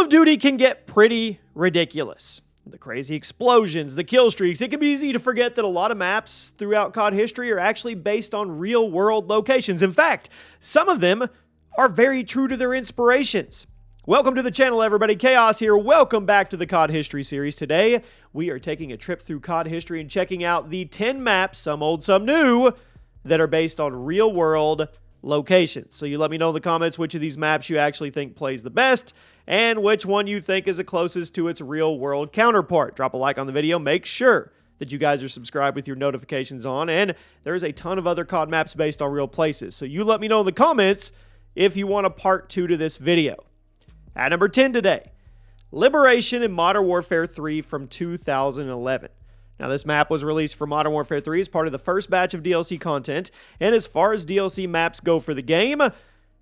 Call of Duty can get pretty ridiculous. The crazy explosions, the kill streaks, it can be easy to forget that a lot of maps throughout COD history are actually based on real-world locations. In fact, some of them are very true to their inspirations. Welcome to the channel, everybody. Chaos here. Welcome back to the COD History series. Today, we are taking a trip through COD history and checking out the 10 maps, some old, some new, that are based on real-world locations. So you let me know in the comments which of these maps you actually think plays the best and which one you think is the closest to its real-world counterpart. Drop a like on the video. Make sure that you guys are subscribed with your notifications on, and there's a ton of other COD maps based on real places. So you let me know in the comments if you want a part 2 to this video. At number 10 today, Liberation in Modern Warfare 3 from 2011. Now, this map was released for Modern Warfare 3 as part of the first batch of DLC content, and as far as DLC maps go for the game,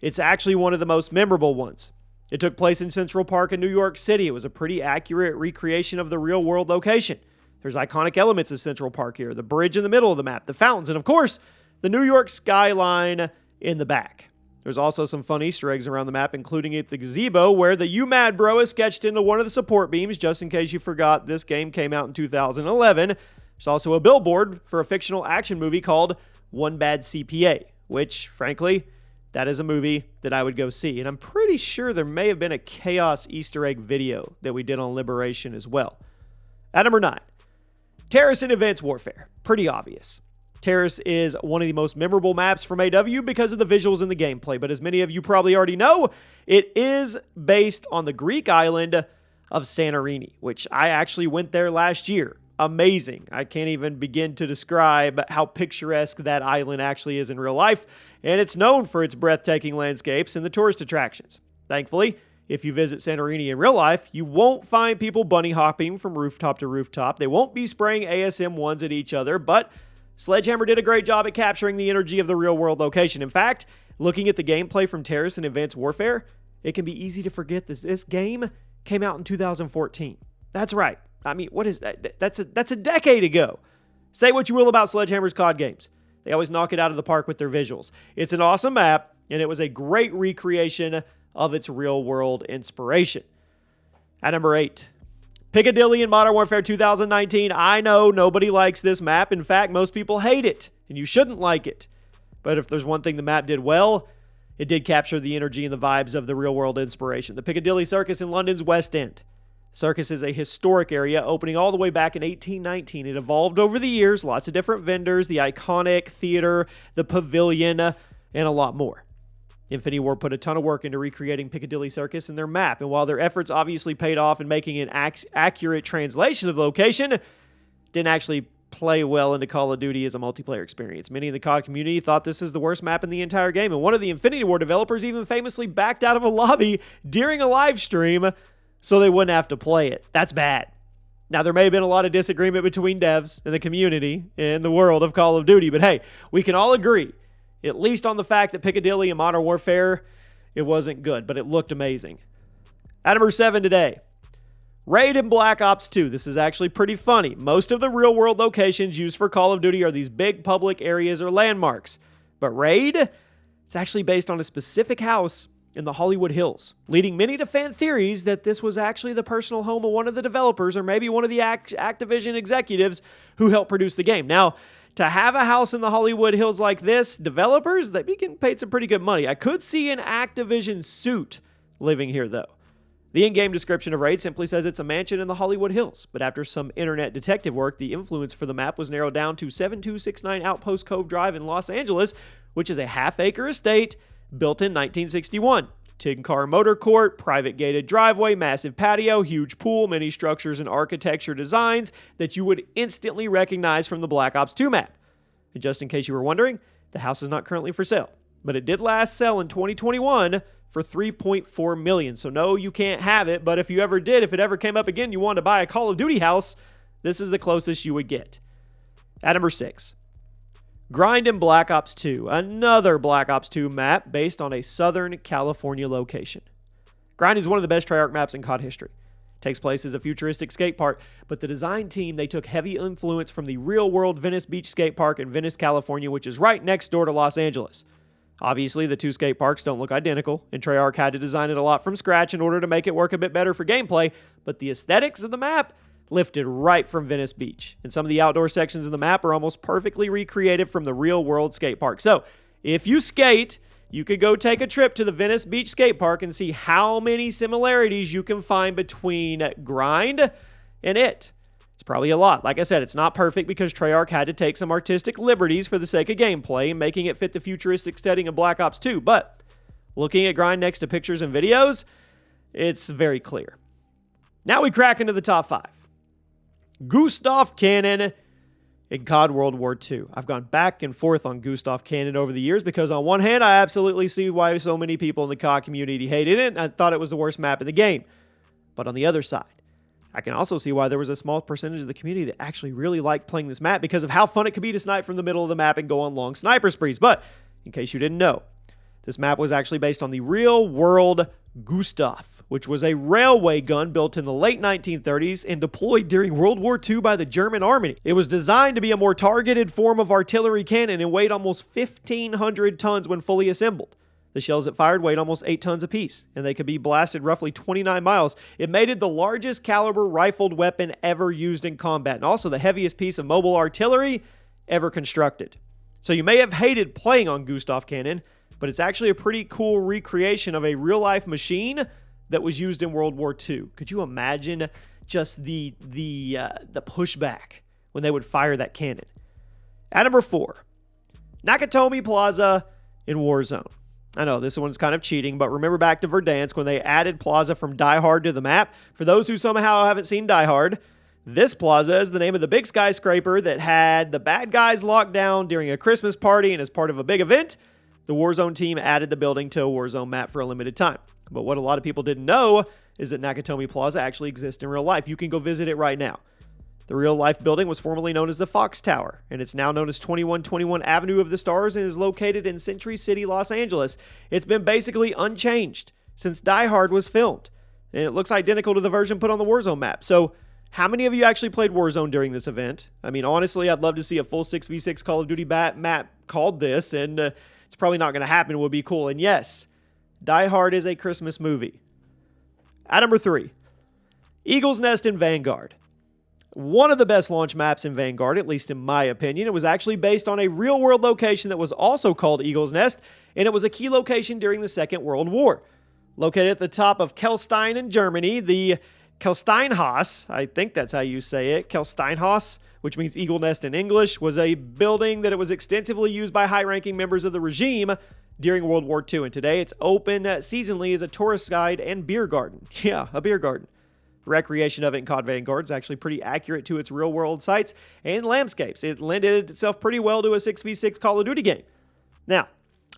it's actually one of the most memorable ones. It took place in Central Park in New York City. It was a pretty accurate recreation of the real-world location. There's iconic elements of Central Park here, the bridge in the middle of the map, the fountains, and of course, the New York skyline in the back. There's also some fun Easter eggs around the map, including at the gazebo, where the "You Mad Bro" is sketched into one of the support beams, just in case you forgot this game came out in 2011. There's also a billboard for a fictional action movie called One Bad CPA, which, frankly, that is a movie that I would go see. And I'm pretty sure there may have been a Chaos Easter egg video that we did on Liberation as well. At number 9, Terrace in Advanced Warfare. Pretty obvious. Terrace is one of the most memorable maps from AW because of the visuals and the gameplay, but as many of you probably already know, it is based on the Greek island of Santorini, which I actually went there last year. Amazing. I can't even begin to describe how picturesque that island actually is in real life, and it's known for its breathtaking landscapes and the tourist attractions. Thankfully, if you visit Santorini in real life, you won't find people bunny hopping from rooftop to rooftop. They won't be spraying ASM-1s at each other, but Sledgehammer did a great job at capturing the energy of the real-world location. In fact, looking at the gameplay from Terrace in Advanced Warfare, it can be easy to forget that this game came out in 2014. That's right. I mean, what is that? That's a decade ago. Say what you will about Sledgehammer's COD games. They always knock it out of the park with their visuals. It's an awesome map, and it was a great recreation of its real-world inspiration. At number 8, Piccadilly in Modern Warfare 2019. I know nobody likes this map. In fact, most people hate it, and you shouldn't like it. But if there's one thing the map did well, it did capture the energy and the vibes of the real-world inspiration. The Piccadilly Circus in London's West End. Circus is a historic area opening all the way back in 1819. It evolved over the years, lots of different vendors, the iconic theater, the pavilion, and a lot more. Infinity Ward put a ton of work into recreating Piccadilly Circus in their map, and while their efforts obviously paid off in making an accurate translation of the location, didn't actually play well into Call of Duty as a multiplayer experience. Many in the COD community thought this is the worst map in the entire game, and one of the Infinity Ward developers even famously backed out of a lobby during a live stream so they wouldn't have to play it. That's bad. Now, there may have been a lot of disagreement between devs and the community in the world of Call of Duty, but hey, we can all agree, at least on the fact that Piccadilly in Modern Warfare, it wasn't good, but it looked amazing. At number 7 today, Raid in Black Ops 2. This is actually pretty funny. Most of the real-world locations used for Call of Duty are these big public areas or landmarks. But Raid, it's actually based on a specific house in the Hollywood Hills, leading many to fan theories that this was actually the personal home of one of the developers or maybe one of the Activision executives who helped produce the game. Now, to have a house in the Hollywood Hills like this, developers, they can pay some pretty good money. I could see an Activision suit living here, though. The in-game description of Raid simply says it's a mansion in the Hollywood Hills, but after some internet detective work, the influence for the map was narrowed down to 7269 Outpost Cove Drive in Los Angeles, which is a half-acre estate built in 1961. 10-car motor court, private gated driveway, massive patio, huge pool, many structures and architecture designs that you would instantly recognize from the Black Ops 2 map. And just in case you were wondering, the house is not currently for sale, but it did last sell in 2021 for $3.4 million. So no, you can't have it, but if you ever did, if it ever came up again, you wanted to buy a Call of Duty house, this is the closest you would get. At number 6, Grind in Black Ops 2, another Black Ops 2 map based on a Southern California location. Grind is one of the best Treyarch maps in COD history. It takes place as a futuristic skate park, but the design team, they took heavy influence from the real-world Venice Beach skate park in Venice, California, which is right next door to Los Angeles. Obviously, the two skate parks don't look identical, and Treyarch had to design it a lot from scratch in order to make it work a bit better for gameplay, but the aesthetics of the map lifted right from Venice Beach, and some of the outdoor sections of the map are almost perfectly recreated from the real-world skate park. So, if you skate, you could go take a trip to the Venice Beach skate park and see how many similarities you can find between Grind and it. It's probably a lot. Like I said, it's not perfect because Treyarch had to take some artistic liberties for the sake of gameplay and making it fit the futuristic setting of Black Ops 2, but looking at Grind next to pictures and videos, it's very clear. Now we crack into the top 5. Gustav Cannon in COD World War II. I've gone back and forth on Gustav Cannon over the years because on one hand, I absolutely see why so many people in the COD community hated it, and I thought it was the worst map in the game. But on the other side, I can also see why there was a small percentage of the community that actually really liked playing this map because of how fun it could be to snipe from the middle of the map and go on long sniper sprees. But in case you didn't know, this map was actually based on the real-world Gustav, which was a railway gun built in the late 1930s and deployed during World War II by the German army. It was designed to be a more targeted form of artillery cannon and weighed almost 1,500 tons when fully assembled. The shells it fired weighed almost 8 tons apiece, and they could be blasted roughly 29 miles. It made it the largest caliber rifled weapon ever used in combat, and also the heaviest piece of mobile artillery ever constructed. So you may have hated playing on Gustav Cannon, but it's actually a pretty cool recreation of a real-life machine that was used in World War II. Could you imagine just the pushback when they would fire that cannon? At number 4, Nakatomi Plaza in Warzone. I know this one's kind of cheating, but remember back to Verdansk when they added Plaza from Die Hard to the map? For those who somehow haven't seen Die Hard, this plaza is the name of the big skyscraper that had the bad guys locked down during a Christmas party, and as part of a big event, the Warzone team added the building to a Warzone map for a limited time. But what a lot of people didn't know is that Nakatomi Plaza actually exists in real life. You can go visit it right now. The real-life building was formerly known as the Fox Tower, and it's now known as 2121 Avenue of the Stars and is located in Century City, Los Angeles. It's been basically unchanged since Die Hard was filmed, and it looks identical to the version put on the Warzone map. So, how many of you actually played Warzone during this event? I mean, honestly, I'd love to see a full 6v6 Call of Duty map called this, and it's probably not going to happen. It would be cool. And yes, Die Hard is a Christmas movie. At number 3, Eagle's Nest in Vanguard. One of the best launch maps in Vanguard, at least in my opinion. It was actually based on a real-world location that was also called Eagle's Nest, and it was a key location during the Second World War. Located at the top of Kelstein in Germany, the Kelsteinhaus, I think that's how you say it, Kelsteinhaus, which means Eagle Nest in English, was a building that it was extensively used by high-ranking members of the regime during World War II, and today it's open seasonally as a tourist guide and beer garden. Yeah, a beer garden. The recreation of it in COD Vanguard is actually pretty accurate to its real-world sites and landscapes. It lended itself pretty well to a 6v6 Call of Duty game. Now,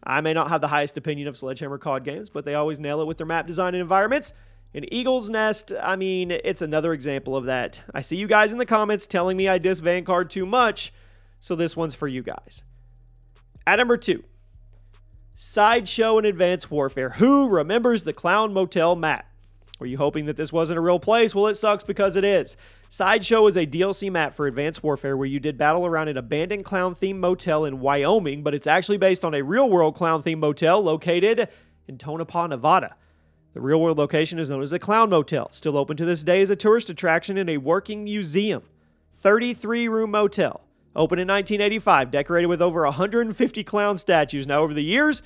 I may not have the highest opinion of Sledgehammer COD games, but they always nail it with their map design and environments. And Eagle's Nest, I mean, it's another example of that. I see you guys in the comments telling me I diss Vanguard too much, so this one's for you guys. At number 2, Sideshow in Advanced Warfare. Who remembers the Clown Motel map? Were you hoping that this wasn't a real place? Well, it sucks because it is. Sideshow is a DLC map for Advanced Warfare where you did battle around an abandoned clown-themed motel in Wyoming, but it's actually based on a real-world clown-themed motel located in Tonopah, Nevada. The real-world location is known as the Clown Motel, still open to this day as a tourist attraction and a working museum. 33-room motel, opened in 1985, decorated with over 150 clown statues. Now, over the years,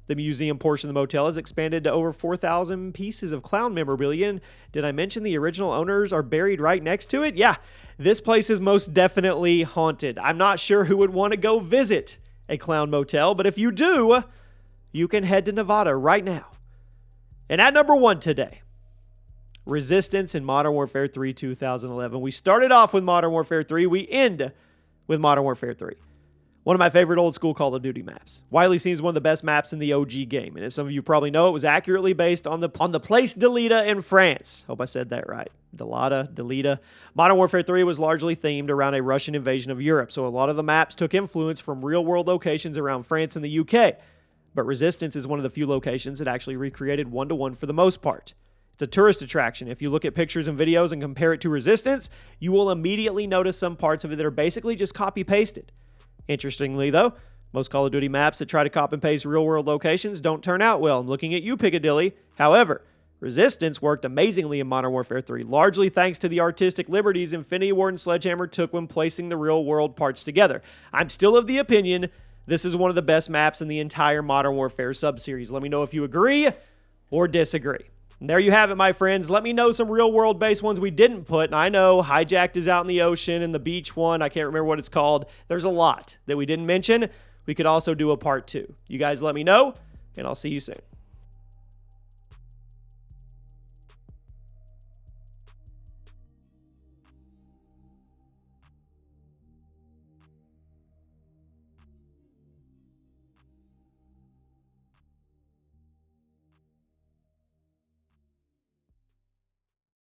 the museum portion of the motel has expanded to over 4,000 pieces of clown memorabilia. And did I mention the original owners are buried right next to it? Yeah, this place is most definitely haunted. I'm not sure who would want to go visit a clown motel, but if you do, you can head to Nevada right now. And at number 1 today, Resistance in Modern Warfare 3 2011. We started off with Modern Warfare 3. We end with Modern Warfare 3. One of my favorite old school Call of Duty maps. Widely seen as one of the best maps in the OG game. And as some of you probably know, it was accurately based on the place Delita in France. Hope I said that right. Delita. Modern Warfare 3 was largely themed around a Russian invasion of Europe. So a lot of the maps took influence from real-world locations around France and the UK. But Resistance is one of the few locations that actually recreated one-to-one for the most part. It's a tourist attraction. If you look at pictures and videos and compare it to Resistance, you will immediately notice some parts of it that are basically just copy-pasted. Interestingly, though, Most Call of Duty maps that try to copy and paste real-world locations don't turn out well. I'm looking at you, Piccadilly. However, Resistance worked amazingly in Modern Warfare 3, largely thanks to the artistic liberties Infinity Ward and Sledgehammer took when placing the real-world parts together. I'm still of the opinion this is one of the best maps in the entire Modern Warfare subseries. Let me know if you agree or disagree. And there you have it, my friends. Let me know some real-world based ones we didn't put. And I know Hijacked is out in the ocean, and the beach one, I can't remember what it's called. There's a lot that we didn't mention. We could also do a part 2. You guys let me know, and I'll see you soon.